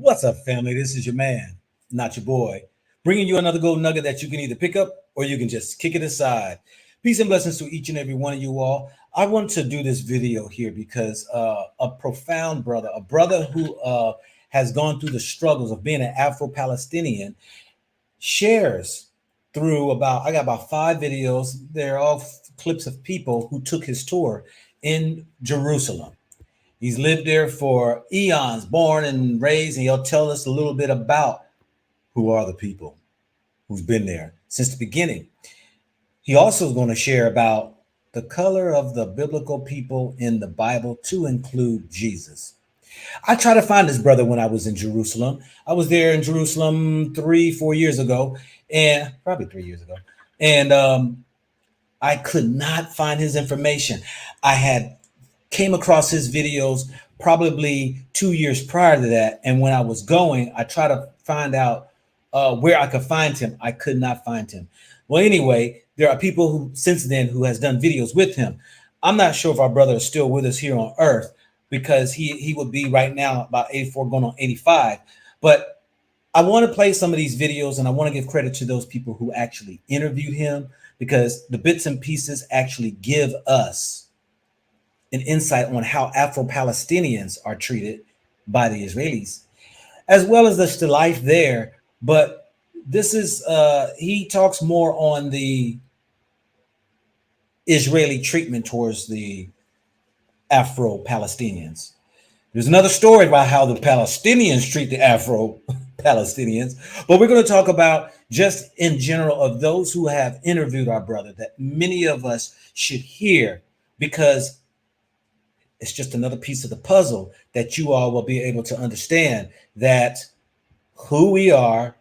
What's up, family? This is your man, not your boy, bringing you another gold nugget that you can either pick up or you can just kick it aside. Peace and blessings to each and every one of you all. I want to do this video here because a profound brother, a brother who has gone through the struggles of being an Afro Palestinian, shares through I got about 5 videos. They're all clips of people who took his tour in Jerusalem. He's lived there for eons, born and raised, and he'll tell us a little bit about who are the people who's been there since the beginning. He also is going to share about the color of the biblical people in the Bible to include Jesus. I tried to find this brother when I was in Jerusalem. I was there in Jerusalem 4 years ago, and probably 3 years ago. And I could not find his information. I had came across his videos probably 2 years prior to that. And when I was going, I tried to find out where I could find him. I could not find him. Well, anyway, there are people who since then who has done videos with him. I'm not sure if our brother is still with us here on earth because he would be right now about 84 going on 85. But I want to play some of these videos and I want to give credit to those people who actually interviewed him because the bits and pieces actually give us an insight on how Afro-Palestinians are treated by the Israelis, as well as the life there. But this is, he talks more on the Israeli treatment towards the Afro-Palestinians. There's another story about how the Palestinians treat the Afro-Palestinians, but we're going to talk about just in general of those who have interviewed our brother that many of us should hear because it's just another piece of the puzzle that you all will be able to understand that who we are,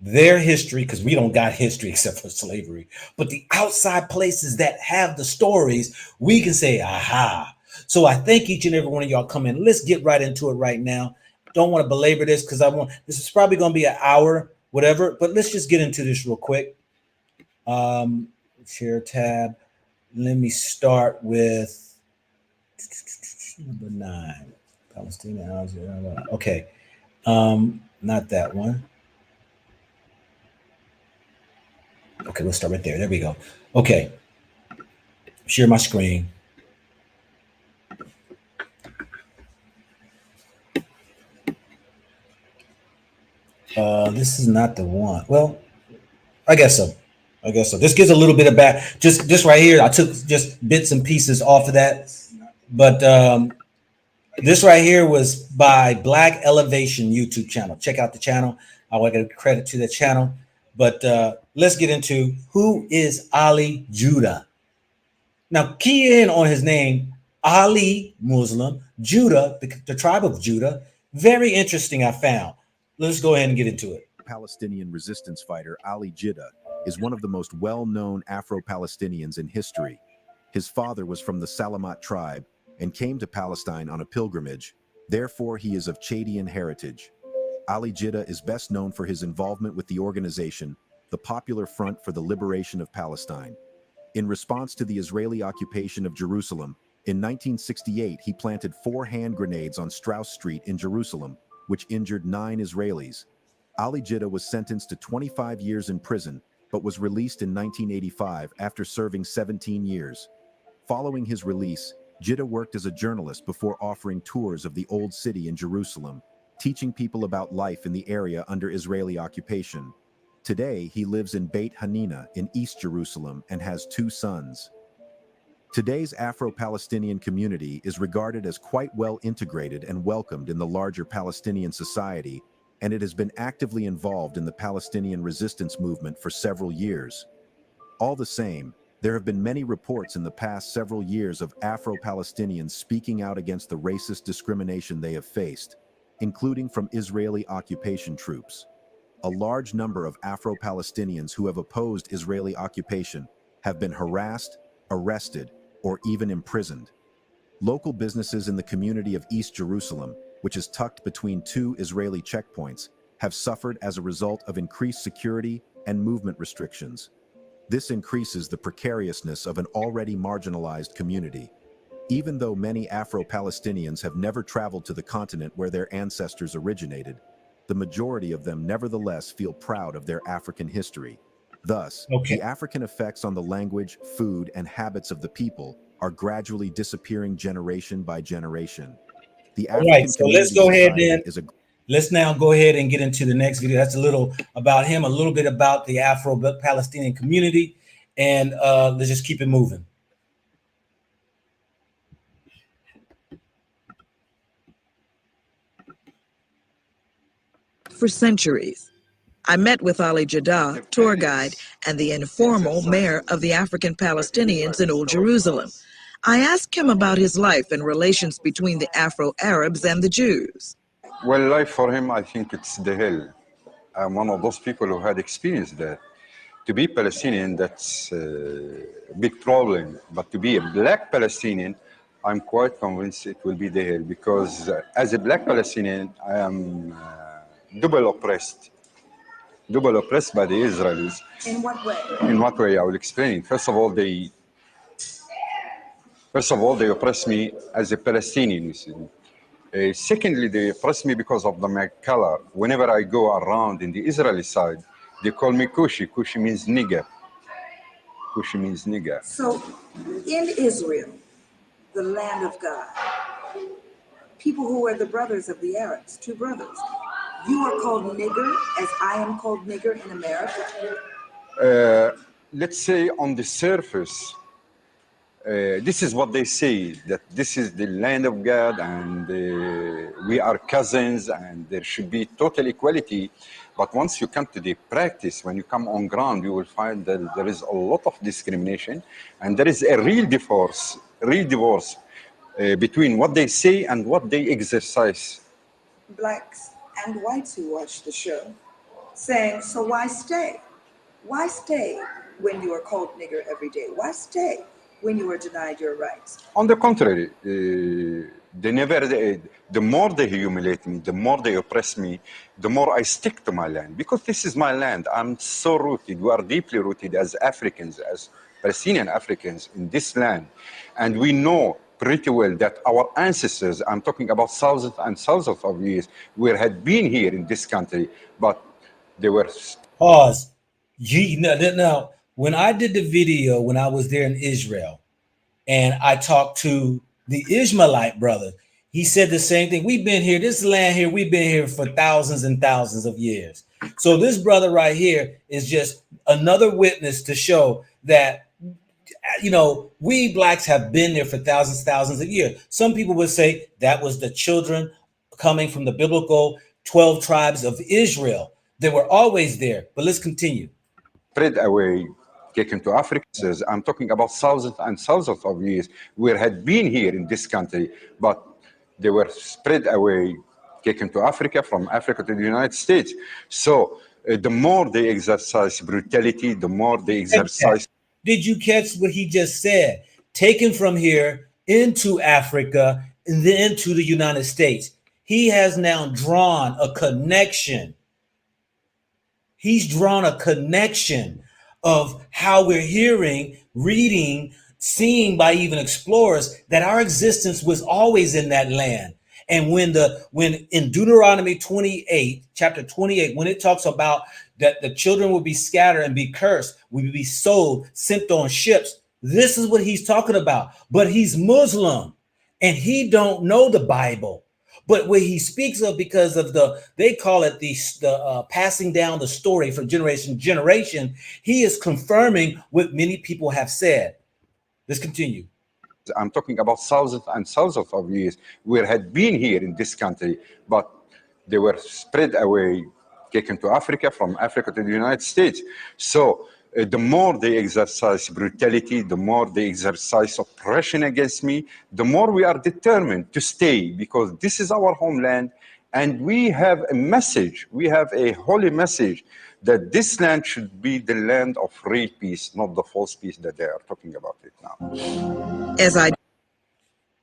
their history, because we don't got history except for slavery, but the outside places that have the stories, we can say, aha. So I thank each and every one of y'all come in. Let's get right into it right now. Don't want to belabor this because this is probably going to be an hour, whatever, but let's just get into this real quick. Share tab. Let me start with number 9, Palestinian. Okay, not that one. Okay, let's start right there. There we go. Okay, share my screen. This is not the one. Well, I guess so. This gives a little bit of back. Just right here, I took just bits and pieces off of that. But this right here was by Black Elevation YouTube channel. Check out the channel. I want to give credit to the channel. But let's get into who is Ali Jida. Now, key in on his name, Ali Muslim, Judah, the tribe of Judah. Very interesting, I found. Let's go ahead and get into it. Palestinian resistance fighter Ali Jida is one of the most well-known Afro-Palestinians in history. His father was from the Salamat tribe and came to Palestine on a pilgrimage. Therefore, he is of Chadian heritage. Ali Jida is best known for his involvement with the organization, the Popular Front for the Liberation of Palestine. In response to the Israeli occupation of Jerusalem, in 1968, he planted 4 hand grenades on Strauss Street in Jerusalem, which injured 9 Israelis. Ali Jida was sentenced to 25 years in prison, but was released in 1985 after serving 17 years. Following his release, Jida worked as a journalist before offering tours of the Old City in Jerusalem, teaching people about life in the area under Israeli occupation. Today, he lives in Beit Hanina in East Jerusalem and has 2 sons. Today's Afro-Palestinian community is regarded as quite well integrated and welcomed in the larger Palestinian society, and it has been actively involved in the Palestinian resistance movement for several years. All the same, there have been many reports in the past several years of Afro-Palestinians speaking out against the racist discrimination they have faced, including from Israeli occupation troops. A large number of Afro-Palestinians who have opposed Israeli occupation have been harassed, arrested, or even imprisoned. Local businesses in the community of East Jerusalem, which is tucked between 2 Israeli checkpoints, have suffered as a result of increased security and movement restrictions. This increases the precariousness of an already marginalized community. Even though many Afro-Palestinians have never traveled to the continent where their ancestors originated, the majority of them nevertheless feel proud of their African history. Thus, the African effects on the language, food, and habits of the people are gradually disappearing generation by generation. The African So let's community go ahead society then. is a Let's now go ahead and get into the next video. That's a little about him, a little bit about the Afro-Palestinian community, and let's just keep it moving. For centuries, I met with Ali Jida, tour guide, and the informal mayor of the African Palestinians in Old Jerusalem. I asked him about his life and relations between the Afro-Arabs and the Jews. Well, life for him, I think it's the hell. I'm one of those people who had experienced that. To be Palestinian, that's a big problem. But to be a black Palestinian, I'm quite convinced it will be the hell, because as a black Palestinian, I am double oppressed by the Israelis. In what way? In what way? I will explain. First of all, they oppress me as a Palestinian, you see. Secondly, they oppress me because of my color. Whenever I go around in the Israeli side, they call me Kushi. Kushi means nigger. Kushi means nigger. So, in Israel, the land of God, people who are the brothers of the Arabs, two brothers, you are called nigger as I am called nigger in America? Let's say on the surface, this is what they say, that this is the land of God and we are cousins and there should be total equality. But once you come to the practice, when you come on ground, you will find that there is a lot of discrimination and there is a real divorce between what they say and what they exercise. Blacks and whites who watch the show saying, so why stay? Why stay when you are called nigger every day? Why stay when you are denied your rights? On the contrary, the more they humiliate me, the more they oppress me, the more I stick to my land, because this is my land. I'm so rooted. We are deeply rooted as Africans, as Palestinian Africans in this land. And we know pretty well that our ancestors, I'm talking about thousands and thousands of years, had been here in this country, but they were... Pause. Now, when I did the video, when I was there in Israel, and I talked to the Ishmaelite brother, he said the same thing. We've been here, this land here, we've been here for thousands and thousands of years. So this brother right here is just another witness to show that, you know, we blacks have been there for thousands of years. Some people would say that was the children coming from the biblical 12 tribes of Israel. They were always there, but let's continue. Spread away, taken to Africa. I'm talking about thousands and thousands of years had been here in this country, but they were spread away, taken to Africa, from Africa to the United States. So the more they exercise brutality, the more they exercise... Did you catch what he just said? Taken from here into Africa and then to the United States. He has now drawn a connection. He's drawn a connection of how we're hearing, reading, seeing by even explorers that our existence was always in that land. And when in Deuteronomy 28, chapter 28, when it talks about that the children will be scattered and be cursed, will be sold, sent on ships, this is what he's talking about. But he's Muslim and he don't know the Bible. But what he speaks of, because of they call it the passing down the story from generation to generation, he is confirming what many people have said. Let's continue. I'm talking about thousands and thousands of years had been here in this country, but they were spread away, taken to Africa, from Africa to the United States. So the more they exercise brutality, the more they exercise oppression against me, the more we are determined to stay, because this is our homeland and we have a message, we have a holy message that this land should be the land of real peace, not the false peace that they are talking about it now.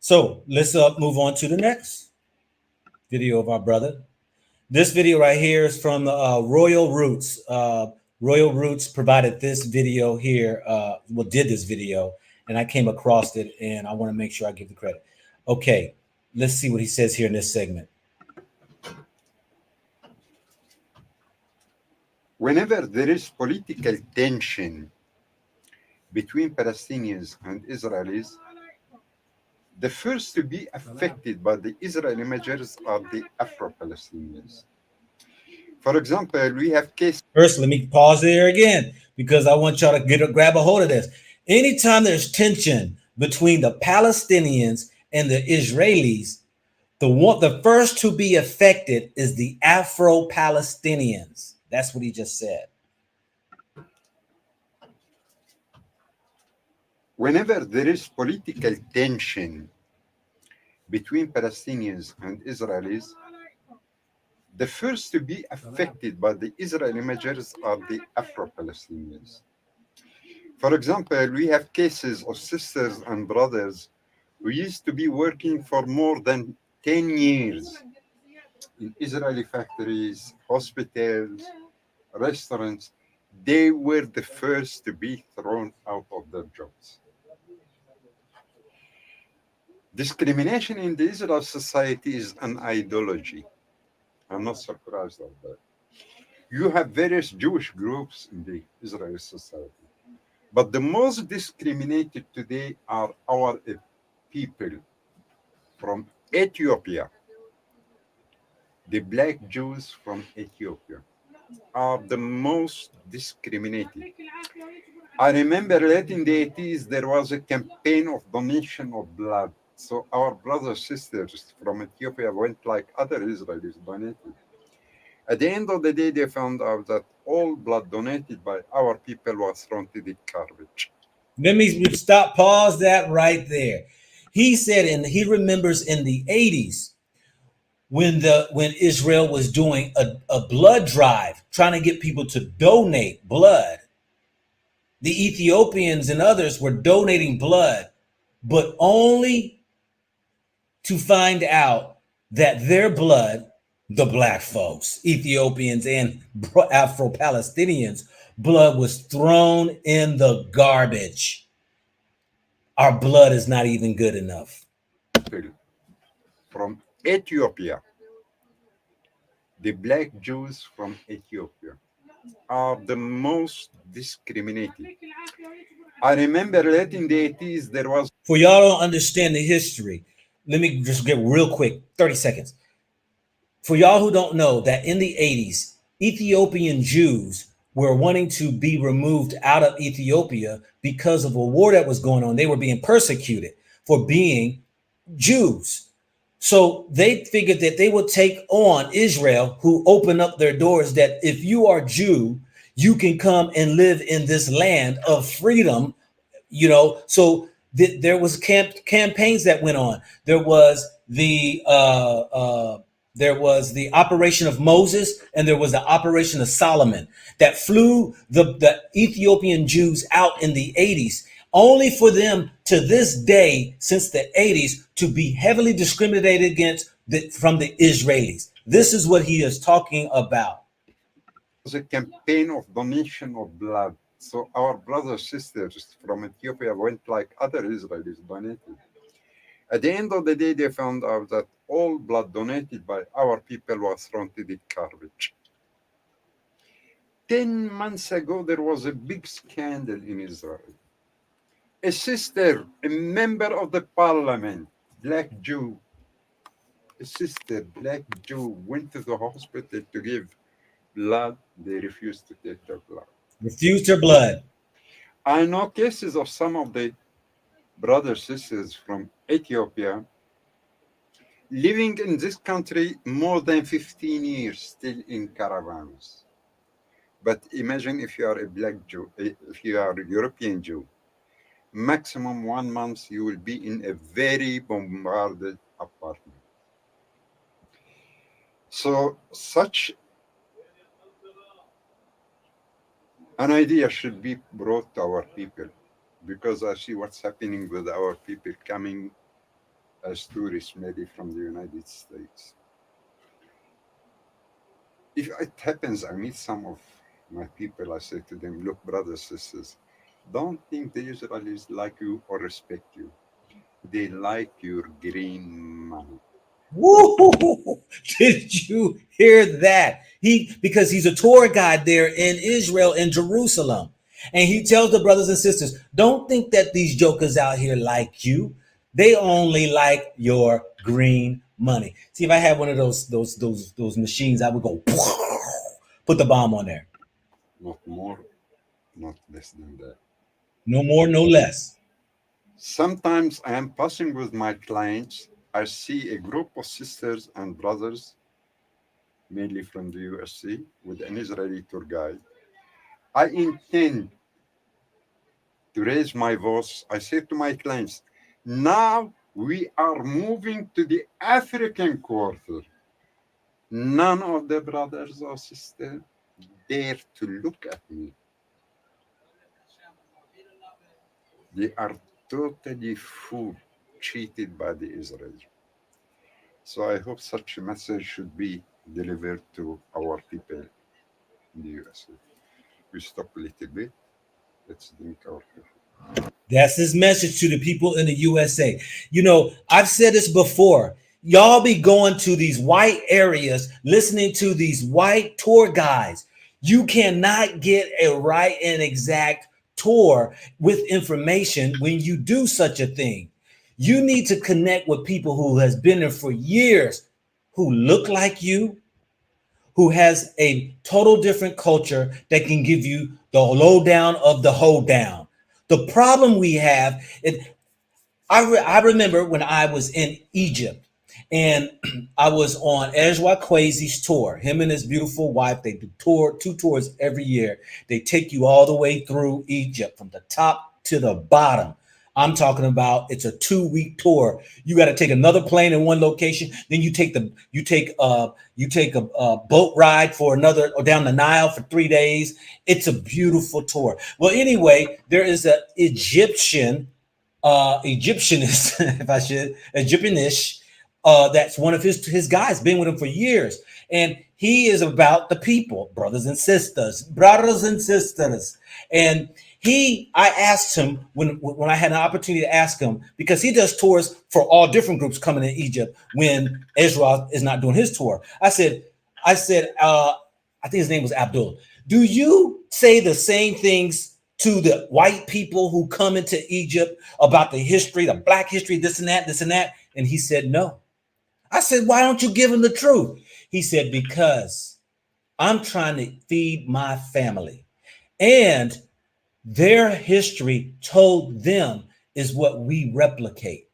So let's move on to the next video of our brother. This video right here is from Royal Roots. Royal Roots provided this video here, did this video, and I came across it, and I want to make sure I give the credit. Okay, let's see what he says here in this segment. Whenever there is political tension between Palestinians and Israelis, the first to be affected by the Israeli measures are the Afro Palestinians. For example, we have cases. First, let me pause there again because I want y'all to grab a hold of this. Anytime there's tension between the Palestinians and the Israelis, the first to be affected is the Afro Palestinians. That's what he just said. Whenever there is political tension between Palestinians and Israelis, the first to be affected by the Israeli measures are the Afro Palestinians. For example, we have cases of sisters and brothers who used to be working for more than 10 years in Israeli factories, hospitals, restaurants. They were the first to be thrown out of their jobs. Discrimination in the Israeli society is an ideology. I'm not surprised of that. You have various Jewish groups in the Israeli society, but the most discriminated today are our people from Ethiopia. The black Jews from Ethiopia are the most discriminated. I remember late in the 80s, there was a campaign of donation of blood. So our brothers and sisters from Ethiopia went like other Israelis donated. At the end of the day, they found out that all blood donated by our people was thrown to the garbage. Let me pause that right there. He said, and he remembers in the 80s when Israel was doing a blood drive, trying to get people to donate blood. The Ethiopians and others were donating blood, but only to find out that their blood, the black folks, Ethiopians and Afro Palestinians, blood was thrown in the garbage. Our blood is not even good enough. From Ethiopia, the black Jews from Ethiopia are the most discriminated. I remember late in the 80s, there was. For y'all don't understand the history, let me just get real quick, 30 seconds. For y'all who don't know that in the 80s, Ethiopian Jews were wanting to be removed out of Ethiopia because of a war that was going on. They were being persecuted for being Jews. So they figured that they would take on Israel, who opened up their doors, that if you are Jew, you can come and live in this land of freedom, So there was campaigns that went on. There was the Operation of Moses, and there was the Operation of Solomon that flew the Ethiopian Jews out in the 80s, only for them to this day, since the 80s, to be heavily discriminated against from the Israelis. This is what he is talking about. It was a campaign of donation of blood. So our brothers and sisters from Ethiopia went like other Israelis donated. At the end of the day, they found out that all blood donated by our people was thrown to the garbage. 10 months ago, there was a big scandal in Israel. A sister, a member of the parliament, black Jew, a sister, black Jew, went to the hospital to give blood. They refused to take their blood. Refused her blood. I know cases of some of the brothers, sisters from Ethiopia living in this country more than 15 years, still in caravans. But imagine if you are a black Jew, if you are a European Jew, maximum 1 month you will be in a very bombarded apartment. So such an idea should be brought to our people, because I see what's happening with our people coming as tourists, maybe from the United States. If it happens, I meet some of my people, I say to them, look, brothers, sisters, Don't think the Israelis like you or respect you. They like your green money. Woo! Did you hear that? Because he's a tour guide there in Israel, in Jerusalem. And he tells the brothers and sisters, don't think that these jokers out here like you. They only like your green money. See, if I had one of those machines, I would go put the bomb on there. Not more, not less than that. No more, no less. Sometimes I am passing with my clients. I see a group of sisters and brothers, mainly from the USA, with an Israeli tour guide. I intend to raise my voice. I say to my clients, now we are moving to the African quarter. None of the brothers or sisters dare to look at me. They are totally fooled, cheated by the Israelis. So I hope such a message should be delivered to our people in the USA. We stop a little bit. Let's drink our coffee. That's his message to the people in the USA. You know, I've said this before. Y'all be going to these white areas, listening to these white tour guides. You cannot get a right and exact tour with information when you do such a thing. You need to connect with people who has been there for years, who look like you, who has a total different culture that can give you the lowdown of the hoedown. The problem we have, I remember when I was in Egypt and I was on Ezra Kwazi's tour. Him and his beautiful wife, they do two tours every year. They take you all the way through Egypt from the top to the bottom. I'm talking about it's a 2-week tour. You got to take another plane in one location, then you take a boat ride for another or down the Nile for 3 days. It's a beautiful tour. Well, anyway, there is an Egyptianist, if I should, Egyptianish. That's one of his guys, been with him for years, and he is about the people, brothers and sisters. And I asked him when I had an opportunity to ask him because he does tours for all different groups coming in Egypt when Ezra is not doing his tour. I think his name was Abdul. Do you say the same things to the white people who come into Egypt about the history, the black history, this and that, this and that? And he said, no. I said, why don't you give him the truth? He said, because I'm trying to feed my family. And their history told them is what we replicate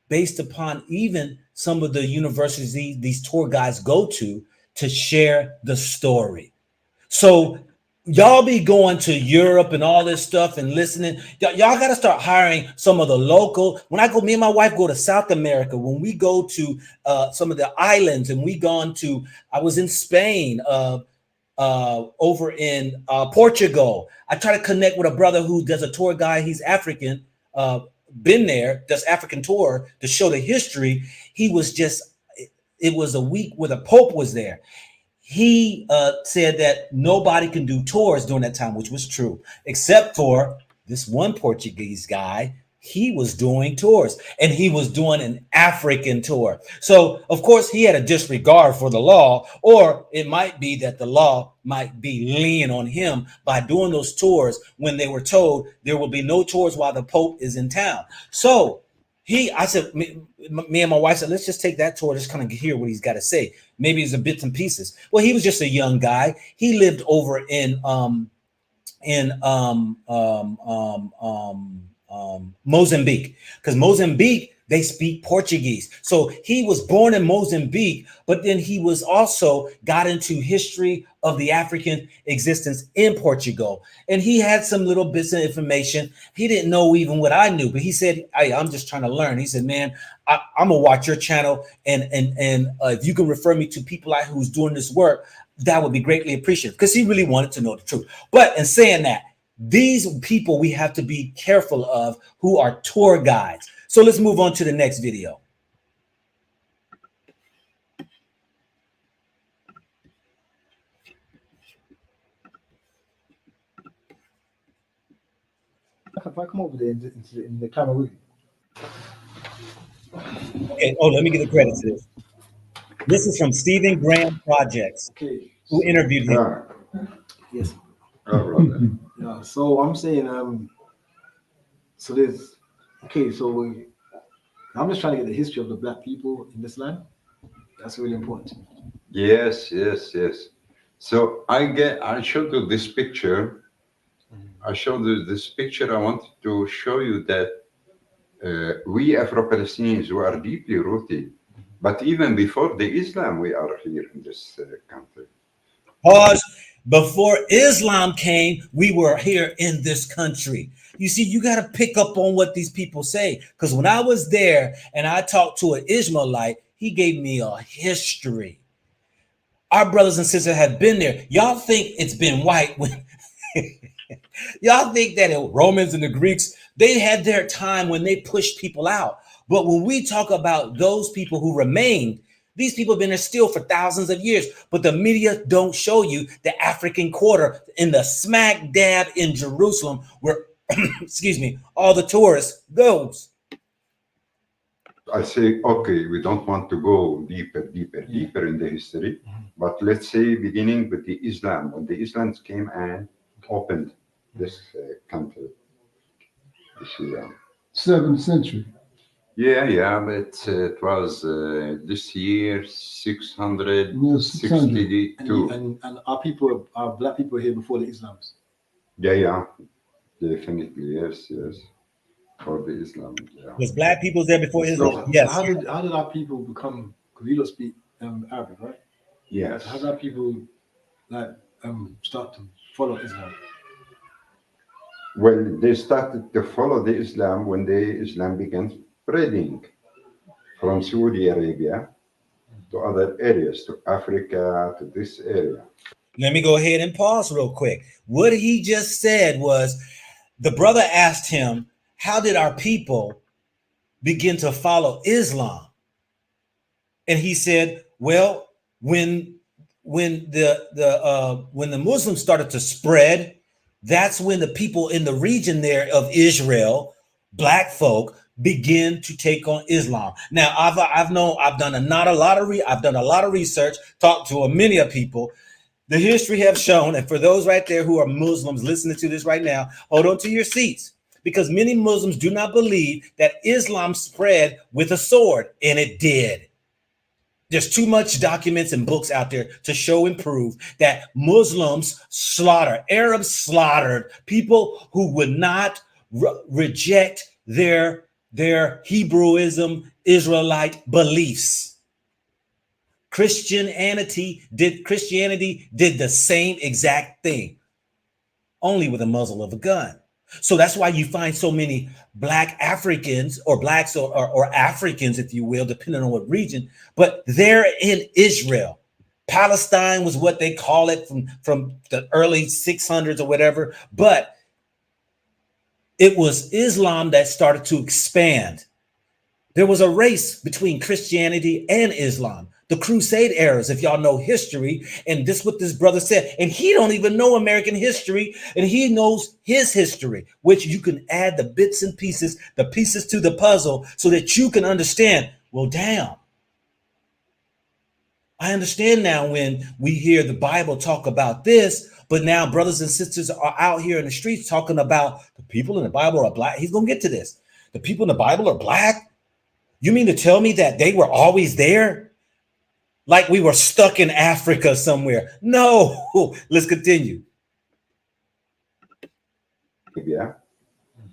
based upon even some of the universities these tour guides go to share the story. So y'all be going to Europe and all this stuff and listening. Y'all got to start hiring some of the local. Me and my wife go to South America. When we go to some of the islands, and I was in Spain, over in Portugal. I try to connect with a brother who does a tour guide. He's African, been there, does African tour to show the history. It was a week where the Pope was there. He said that nobody can do tours during that time, which was true, except for this one Portuguese guy. He was doing tours, and he was doing an African tour. So, of course, he had a disregard for the law, or it might be that the law might be leaning on him by doing those tours when they were told there will be no tours while the Pope is in town. So me and my wife said, let's just take that tour, just kind of hear what he's got to say. Maybe it's a bits and pieces. Well, he was just a young guy. He lived over in Mozambique, because Mozambique, they speak Portuguese. So he was born in Mozambique, but then he was also got into history of the African existence in Portugal. And he had some little bits of information. He didn't know even what I knew, but he said, hey, I'm just trying to learn. He said, man, I'm gonna watch your channel, and if you can refer me to people who's doing this work, that would be greatly appreciated, because he really wanted to know the truth. But in saying that, these people we have to be careful of who are tour guides. So let's move on to the next video. If I come over there in the Cameroon. Okay. Oh, let me give the credit to this. This is from Stephen Graham Projects, Okay. who interviewed him. Ah, Yes. brother. Yeah. So I'm saying, so there's, okay, so I'm just trying to get the history of the black people in this land. That's really important. Yes, yes, yes. So I showed you this picture. I showed you this picture. I wanted to show you that we Afro-Palestinians, we are deeply rooted. But even before the Islam, we are here in this country. Pause. Before Islam came, we were here in this country. You see, you got to pick up on what these people say. Because when I was there and I talked to an Ishmaelite, he gave me a history. Our brothers and sisters have been there. Y'all think it's been white when y'all think that the Romans and the Greeks, they had their time when they pushed people out. But when we talk about those people who remained, these people have been there still for thousands of years. But the media don't show you the African quarter in the smack dab in Jerusalem where, excuse me, all the tourists goes. I say, okay, we don't want to go deeper in the history, but let's say beginning with the Islam, when the Islam came and opened this country. Yeah. 7th century. Yeah, but it was this year 662. And our black people here before the Islams. Yeah, definitely, yes. For the Islam, yeah. Was black people there before Islam? Yes. So how did our people become? Because we don't speak Arabic, right? Yes. How did our people start to follow Islam? Well, they started to follow the Islam when the Islam began spreading from Saudi Arabia to other areas, to Africa, to this area. Let me go ahead and pause real quick. What he just said was the brother asked him, how did our people begin to follow Islam? And he said, well, when the Muslims started to spread, that's when the people in the region there of Israel, black folk, begin to take on Islam. Now, I've done a lot of research, talked to many of people. The history have shown, and for those right there who are Muslims listening to this right now, hold on to your seats, because many Muslims do not believe that Islam spread with a sword, and it did. There's too much documents and books out there to show and prove that Muslims Arabs slaughtered people who would not reject their Hebrewism, Israelite beliefs. Christianity did the same exact thing, only with a muzzle of a gun. So that's why you find so many black Africans or blacks or Africans, if you will, depending on what region, but they're in Israel. Palestine was what they call it from the early 600s or whatever, but it was Islam that started to expand. There was a race between Christianity and Islam. The Crusade eras, if y'all know history, and this is what this brother said, and he don't even know American history, and he knows his history, which you can add the bits and pieces, the pieces to the puzzle, so that you can understand, well, damn. I understand now when we hear the Bible talk about this, but now brothers and sisters are out here in the streets talking about the people in the Bible are black. He's going to get to this. The people in the Bible are black? You mean to tell me that they were always there? Like we were stuck in Africa somewhere? No, let's continue. Yeah,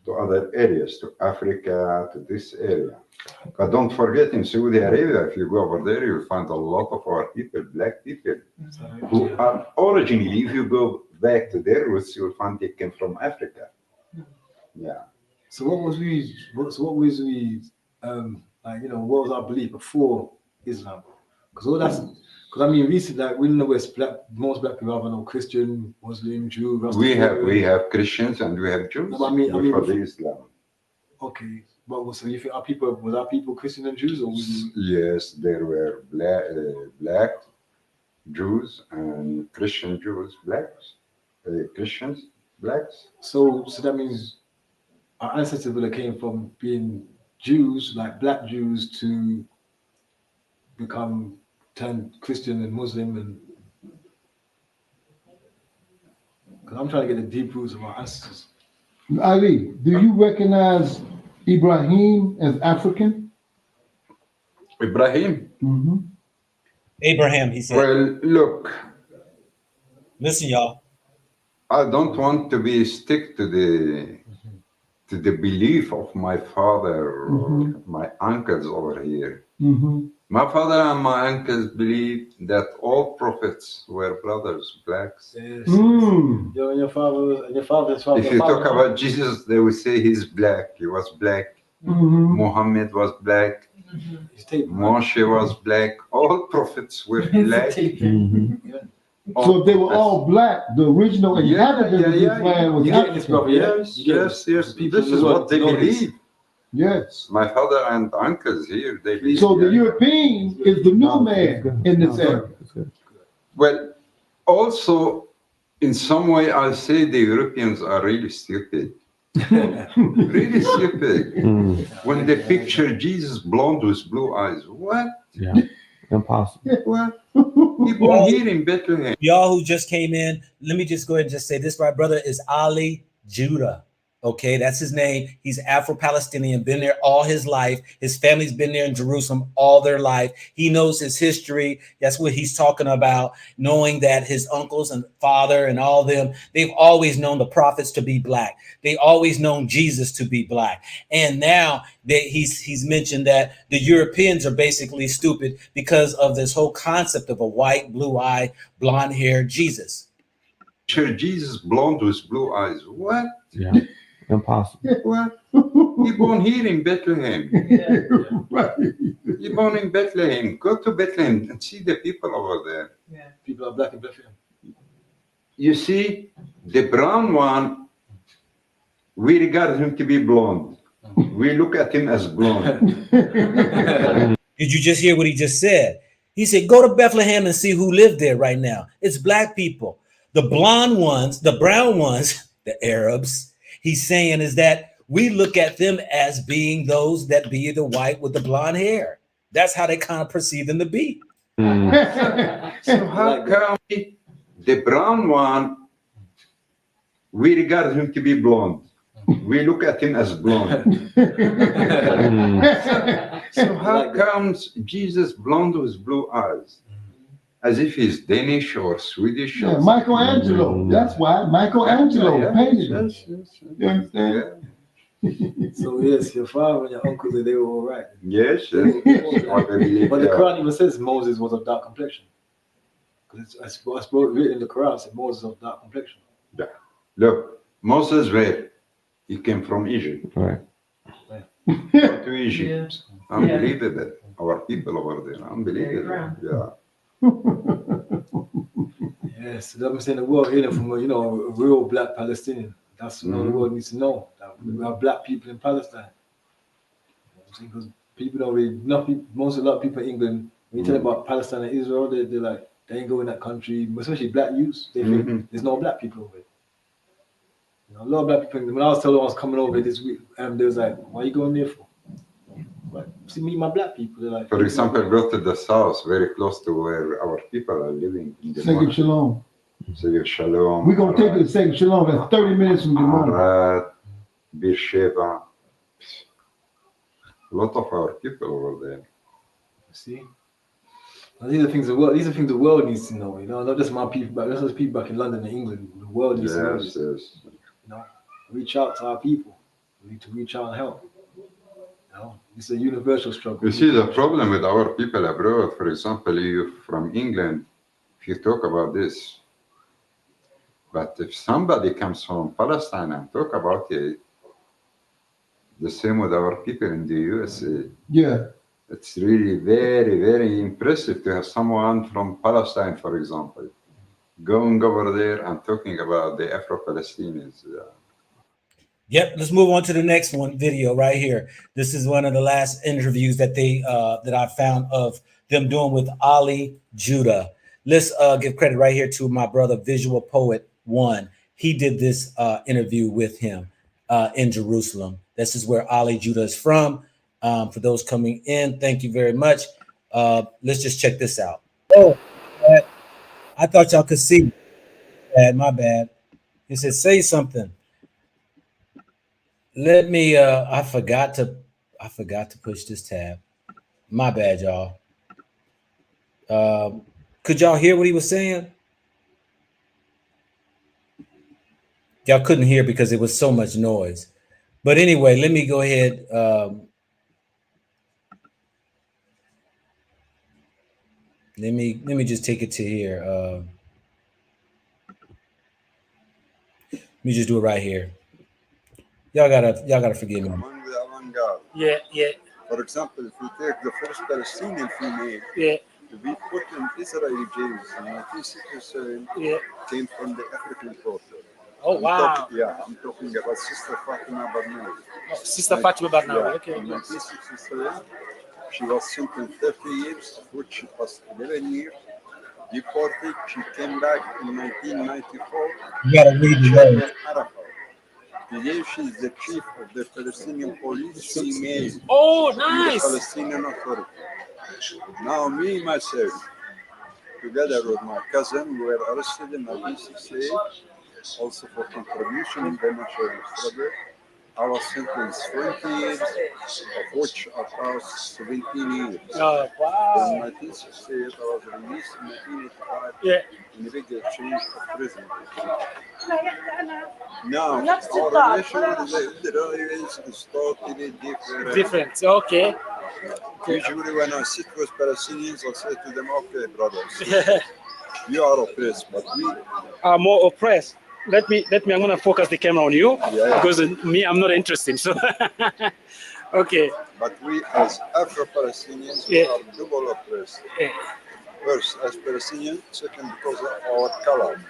to other areas, to Africa, to this area. But don't forget, in Saudi Arabia, if you go over there, you'll find a lot of our people, black people, who are originally, if you go back to their roots, you'll find they came from Africa. Yeah. So what was what was our belief before Islam? Because I mean, recently, like we in the West, most black people have no Christian, Muslim, Jew. We have Christians and we have Jews. I mean, before the Islam. Okay, but so you think our people Christian and Jews, or yes, there were black Jews and Christian Jews, blacks, Christians, blacks. So that means our ancestors would have came from being Jews, like black Jews, to turn Christian and Muslim, and because I'm trying to get the deep roots of our ancestors. Ali, do you recognize Ibrahim as African? Ibrahim. Mm-hmm. Abraham, he said. Well, look, Listen, y'all. I don't want to be stick to the belief of my father or my uncles over here. Mm-hmm. My father and my uncles believe that all prophets were brothers, blacks. Yes. Mm. Your father's father. If you talk about Jesus, they would say he's black. He was black. Mm-hmm. Muhammad was black. Moshe was black. All prophets were black. So they were all black. The original inhabitants of this land was African. Yes. This is what they believe. Yes. My father and uncles here, they believe. So the European is the new man in this area. Well, also, in some way, I'll say the Europeans are really stupid. Really stupid. When they picture Jesus blonde with blue eyes, what? Yeah, impossible. What? He born here in Bethlehem. Y'all who just came in, let me just go ahead and just say this. My brother is Ali Jida. Okay, that's his name. He's Afro Palestinian, been there all his life. His family's been there in Jerusalem all their life. He knows his history. That's what he's talking about, knowing that his uncles and father and all them, they've always known the prophets to be black. They always known Jesus to be black. And now he's mentioned that the Europeans are basically stupid because of this whole concept of a white, blue-eyed, blonde-haired Jesus. Picture Jesus blonde with blue eyes. What? Yeah, impossible. What? He born here in Bethlehem. Right. He born in Bethlehem. Go to Bethlehem and see the people over there. Yeah. People are black in Bethlehem. You see, the brown one, we regard him to be blonde. We look at him as blonde. Did you just hear what he just said? He said, go to Bethlehem and see who lived there right now. It's black people. The blonde ones, the brown ones, the Arabs, he's saying is that we look at them as being those that be the white with the blonde hair. That's how they kind of perceive them to be. So how come the brown one, we regard him to be blonde? We look at him as blonde. So how comes Jesus blonde with blue eyes? As if he's Danish or Swedish. Yeah, Michelangelo. That's why Michelangelo painted him. Yes. You understand? So yes, your father and your uncles, they were all right. Yes. But the Quran even says Moses was of dark complexion. Because I suppose written in the Quran said Moses of dark complexion. Yeah. Look, Moses, where? He came from Egypt. Right. Go to Egypt. Unbelievable. Our people over there, unbelievable. Yeah. Yes, I'm saying the world healing from a real black Palestinian. That's what the world needs to know. That we have black people in Palestine. Because people don't really, a lot of people in England, when you tell them about Palestine and Israel, they're like, they ain't going that country, especially black youths. They think there's no black people over there. A lot of black people, when I was telling them I was coming over this week, they was like, why are you going there for? But see, meet my black people. They're like, for example, go to the south, very close to where our people are living. In the Second Shalom. Second Shalom. We're going to take it to Second Shalom. That's 30 minutes from Gemara. Arad, Beersheba. A lot of our people over there. See? Now, these are things the world needs to know, not just my people, but just people back in London and England. The world needs to know this. Yes. Reach out to our people. We need to reach out and help. It's a universal struggle. You see, the problem with our people abroad, for example, you from England, if you talk about this, but if somebody comes from Palestine and talk about it, the same with our people in the USA. Yeah. It's really very, very impressive to have someone from Palestine, for example, going over there and talking about the Afro Palestinians. Yep, let's move on to the next video right here. This is one of the last interviews that that I found of them doing with Ali Jida. Let's give credit right here to my brother, Visual Poet One. He did this interview with him. in Jerusalem. This is where Ali Jida is from. For those coming in, thank you very much. Let's just check this out. Oh, I thought y'all could see. My bad. It said say something. Let me. I forgot to push this tab. My bad, y'all. Could y'all hear what he was saying? Y'all couldn't hear because it was so much noise. But anyway, let me go ahead. Let me just take it to here. Let me just do it right here. Y'all gotta forgive me. Yeah, yeah. For example, if you take the first Palestinian female, yeah, to be put in Israeli jails in 1967, yeah. came from the African quarter. Oh, wow. I'm talking about Sister Fatima Barnawi. Oh, Sister Fatima Barnawi, okay. In 1967, she was sentenced 30 years, which she passed 11 years. Deported, she came back in 1994. You gotta read the words. Today she is the chief of the Palestinian police female. Oh, In the nice. Palestinian Authority. Now me, myself, together with my cousin, we were arrested in 1968, also for contribution in the national struggle. I was sentenced 20 years, of which I passed 17 years. Oh, wow. In 1968, I was released in 1985 Yeah. in a big exchange of prison. Now, our relation with the Israelis is totally different. Different, okay. Usually when I sit with Palestinians, I say to them, okay, brothers, you are oppressed, but we are more oppressed. Let me, I'm gonna focus the camera on you, because me, I'm not interested, so. Okay. But we as Afro Palestinians, we are double oppressed. First, as Palestinians, second, because of our color.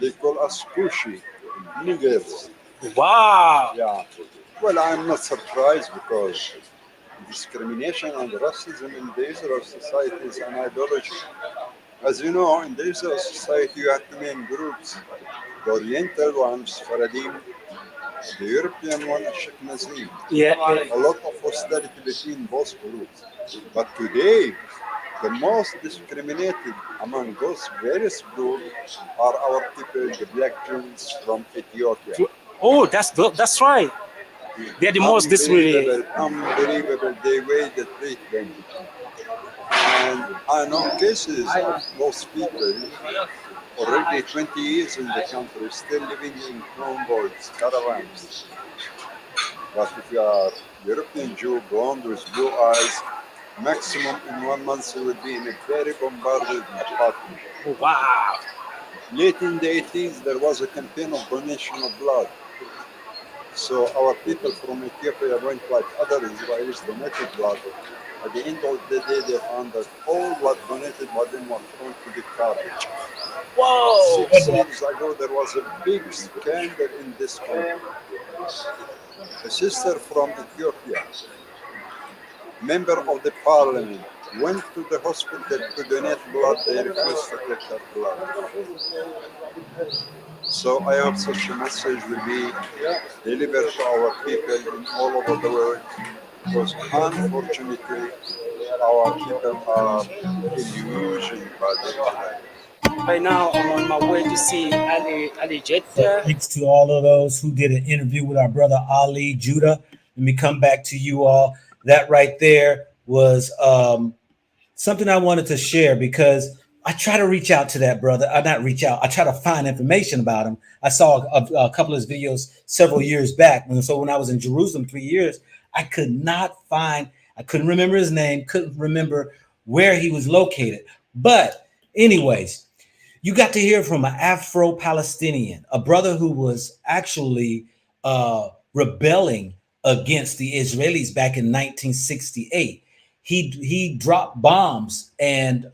They call us Kushi, niggers. Wow. Yeah. Well, I'm not surprised because discrimination and racism in the Israel society is an ideology. As you know, in the Israel society, you have two main groups. The Oriental one, Faradim, the European one, Ashkenazim. Yeah. A lot of hostility between both groups. But today, the most discriminated among those various groups are our people, the black Jews from Ethiopia. Oh, that's right. They're the most discriminated. Unbelievable the way they treat them. And I know cases of those people already 20 years in the country, still living in convoys, caravans. But if you are European Jew, blonde with blue eyes, maximum in 1 month you will be in a very bombarded apartment. Wow. Late in the 80s, there was a campaign of donation of blood. So our people from Ethiopia went like other Israelis, donated blood. At the end of the day, they found that all blood donated by them was thrown to the garbage. Whoa! 6 years ago, there was a big scandal in this country. A sister from Ethiopia, member of the parliament, went to the hospital to donate blood. They refused to take her blood. So I hope such a message will be delivered to our people in all over the world, because unfortunately our people are illusioned by the Israelis. Right now, I'm on my way to see Ali Jida. Thanks to all of those who did an interview with our brother Ali Jida. Let me come back to you all. That right there was something I wanted to share, because I try to reach out to that brother. I try to find information about him. I saw a couple of his videos several years back. And so when I was in Jerusalem 3 years, I couldn't remember his name, couldn't remember where he was located. But anyways, you got to hear from an Afro Palestinian, a brother who was actually rebelling against the Israelis back in 1968. He dropped bombs and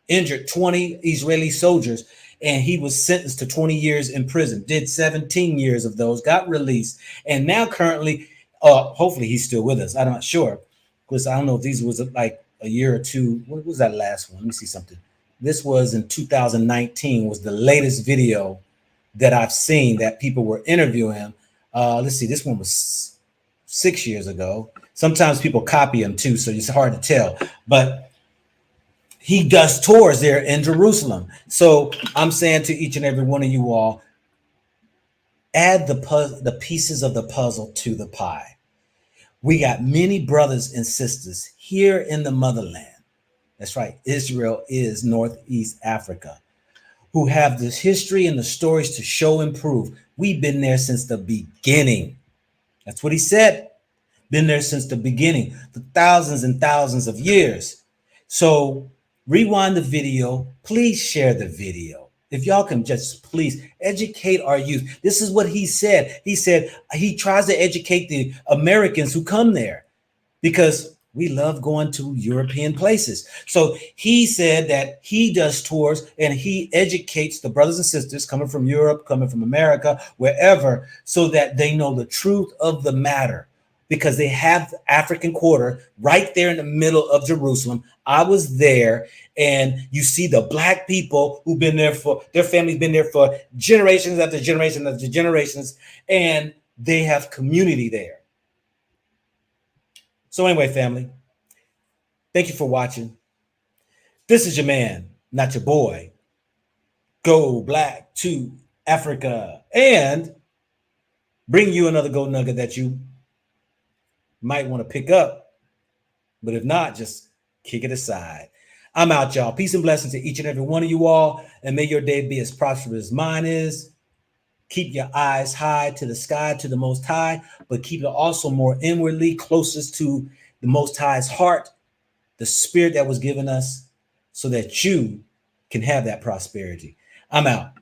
injured 20 Israeli soldiers, and he was sentenced to 20 years in prison, did 17 years of those, got released, and now currently, hopefully he's still with us. I'm not sure, because I don't know if these was like a year or two. What was that last one? Let me see something. This was in 2019, was the latest video that I've seen that people were interviewing him. Let's see, this one was 6 years ago. Sometimes people copy him too, so it's hard to tell. But he does tours there in Jerusalem. So I'm saying to each and every one of you all, add the pieces of the puzzle to the pie. We got many brothers and sisters here in the motherland. That's right. Israel is Northeast Africa, who have this history and the stories to show and prove. We've been there since the beginning. That's what he said. Been there since the beginning, for thousands and thousands of years. So rewind the video. Please share the video. If y'all can just please educate our youth. This is what he said. He said he tries to educate the Americans who come there because we love going to European places. So he said that he does tours and he educates the brothers and sisters coming from Europe, coming from America, wherever, so that they know the truth of the matter, because they have the African quarter right there in the middle of Jerusalem. I was there, and you see the black people who've been there for, their family's been there for generations after generations after generations, and they have community there. So anyway, family, thank you for watching. This is your man, not your boy. Go Black to Africa, and bring you another gold nugget that you might want to pick up, but if not, just kick it aside. I'm out, y'all. Peace and blessings to each and every one of you all, and may your day be as prosperous as mine is. Keep your eyes high to the sky, to the Most High, but keep it also more inwardly, closest to the Most High's heart, the spirit that was given us, so that you can have that prosperity. I'm out.